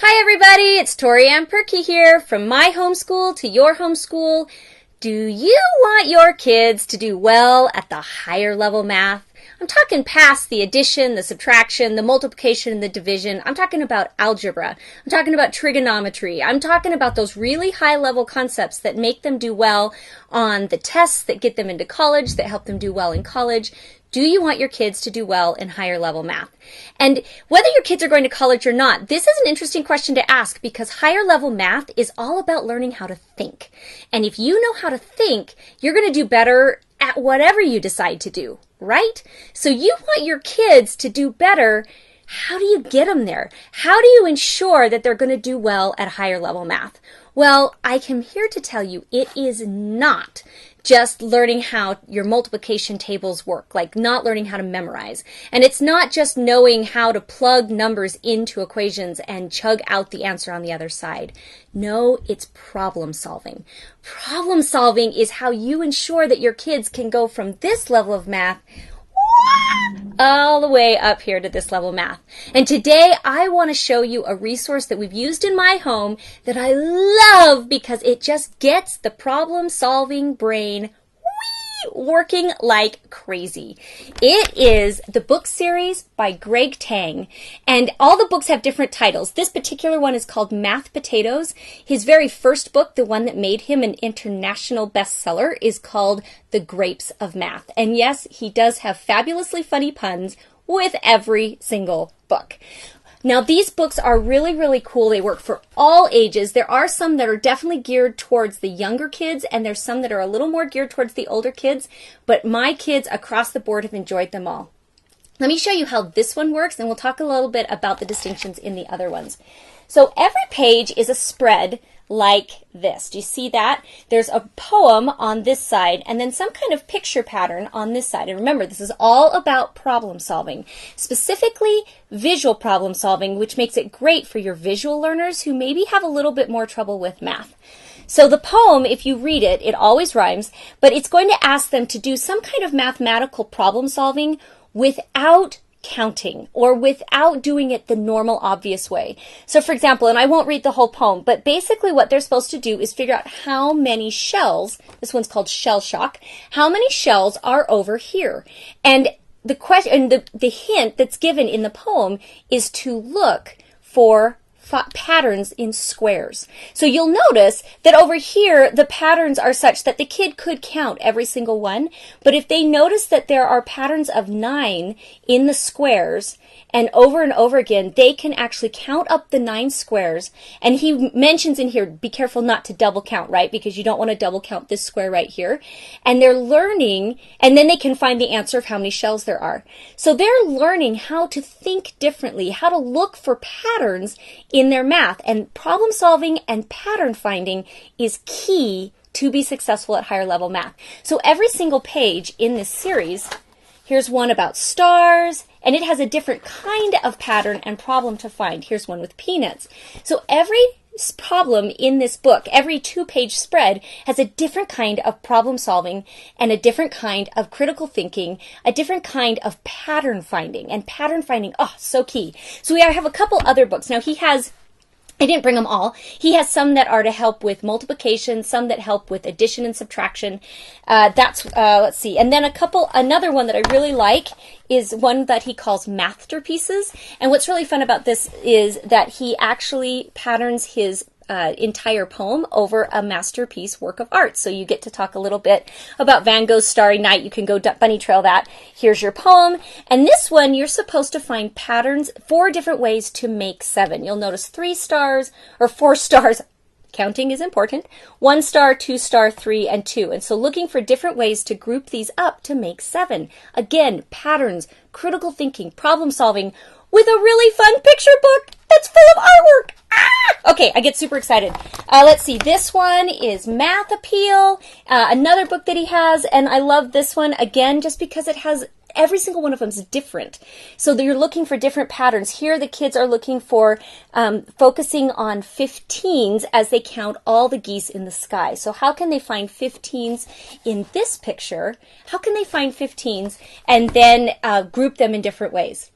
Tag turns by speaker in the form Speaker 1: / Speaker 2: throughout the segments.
Speaker 1: Hi everybody, it's Tori Ann Perky here from my homeschool to your homeschool. Do you want your kids to do well at the higher level math? I'm talking past the addition, the subtraction, the multiplication, and the division. I'm talking about algebra. I'm talking about trigonometry. I'm talking about those really high level concepts that make them do well on the tests that get them into college, that help them do well in college. Do you want your kids to do well in higher level math? And whether your kids are going to college or not, this is an interesting question to ask because higher level math is all about learning how to think. And if you know how to think, you're going to do better at whatever you decide to do, right? So you want your kids to do better. How do you get them there? How do you ensure that they're going to do well at higher level math? Well, I am here to tell you it is not just learning how your multiplication tables work, like not learning how to memorize. And it's not just knowing how to plug numbers into equations and chug out the answer on the other side. No, it's problem solving. Problem solving is how you ensure that your kids can go from this level of math all the way up here to this level math. And today I want to show you a resource that we've used in my home that I love because it just gets the problem solving brain working like crazy. It is the book series by Greg Tang, and all the books have different titles. This particular one is called Math Potatoes. His very first book, the one that made him an international bestseller, is called The Grapes of Math. And yes, he does have fabulously funny puns with every single book. Now, these books are really, really cool. They work for all ages. There are some that are definitely geared towards the younger kids, and there's some that are a little more geared towards the older kids, but my kids across the board have enjoyed them all. Let me show you how this one works, and we'll talk a little bit about the distinctions in the other ones. So every page is a spread like this. Do you see that? There's a poem on this side and then some kind of picture pattern on this side. And remember, this is all about problem solving, specifically visual problem solving, which makes it great for your visual learners who maybe have a little bit more trouble with math. So the poem, if you read it, it always rhymes, but it's going to ask them to do some kind of mathematical problem solving without counting or without doing it the normal obvious way. So for example, and I won't read the whole poem, but basically what they're supposed to do is figure out how many shells, this one's called shell shock, how many shells are over here. And the question, the hint that's given in the poem is to look for patterns in squares. So you'll notice that over here the patterns are such that the kid could count every single one, but if they notice that there are patterns of 9 in the squares and over again, they can actually count up the 9 squares. And he mentions in here, be careful not to double count, right? Because you don't want to double count this square right here. And they're learning, and then they can find the answer of how many shells there are. So they're learning how to think differently, how to look for patterns in their math. And problem solving and pattern finding is key to be successful at higher level math. So every single page in this series, here's one about stars, and it has a different kind of pattern and problem to find. Here's one with peanuts. So every problem in this book, every 2-page spread, has a different kind of problem solving and a different kind of critical thinking, a different kind of pattern finding. And pattern finding, oh, so key. So we have a couple other books. Now I didn't bring them all. He has some that are to help with multiplication, some that help with addition and subtraction. Let's see. And then another one that I really like is one that he calls Masterpieces. And what's really fun about this is that he actually patterns his entire poem over a masterpiece work of art. So you get to talk a little bit about Van Gogh's Starry Night. You can go bunny trail that. Here's your poem. And this one, you're supposed to find patterns, 4 different ways to make 7. You'll notice 3 stars or 4 stars. Counting is important. 1 star, 2 star, 3, and 2. And so looking for different ways to group these up to make 7. Again, patterns, critical thinking, problem solving with a really fun picture book that's full of artwork. Okay, I get super excited. Let's see. This one is Math Appeal, another book that he has, and I love this one, again, just because it has every single one of them is different. So you're looking for different patterns. Here the kids are looking for focusing on 15s as they count all the geese in the sky. So how can they find 15s in this picture? How can they find 15s and then group them in different ways?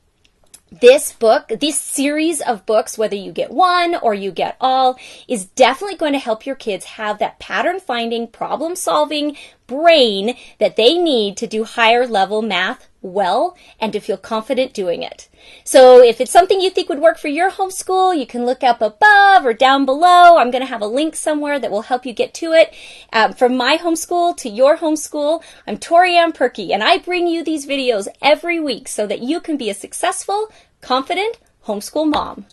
Speaker 1: This series of books, whether you get one or you get all, is definitely going to help your kids have that pattern finding, problem solving brain that they need to do higher level math well and to feel confident doing it. So if it's something you think would work for your homeschool, you can look up above or down below. I'm going to have a link somewhere that will help you get to it. From my homeschool to your homeschool, I'm Torianne Perkey, and I bring you these videos every week so that you can be a successful, confident homeschool mom.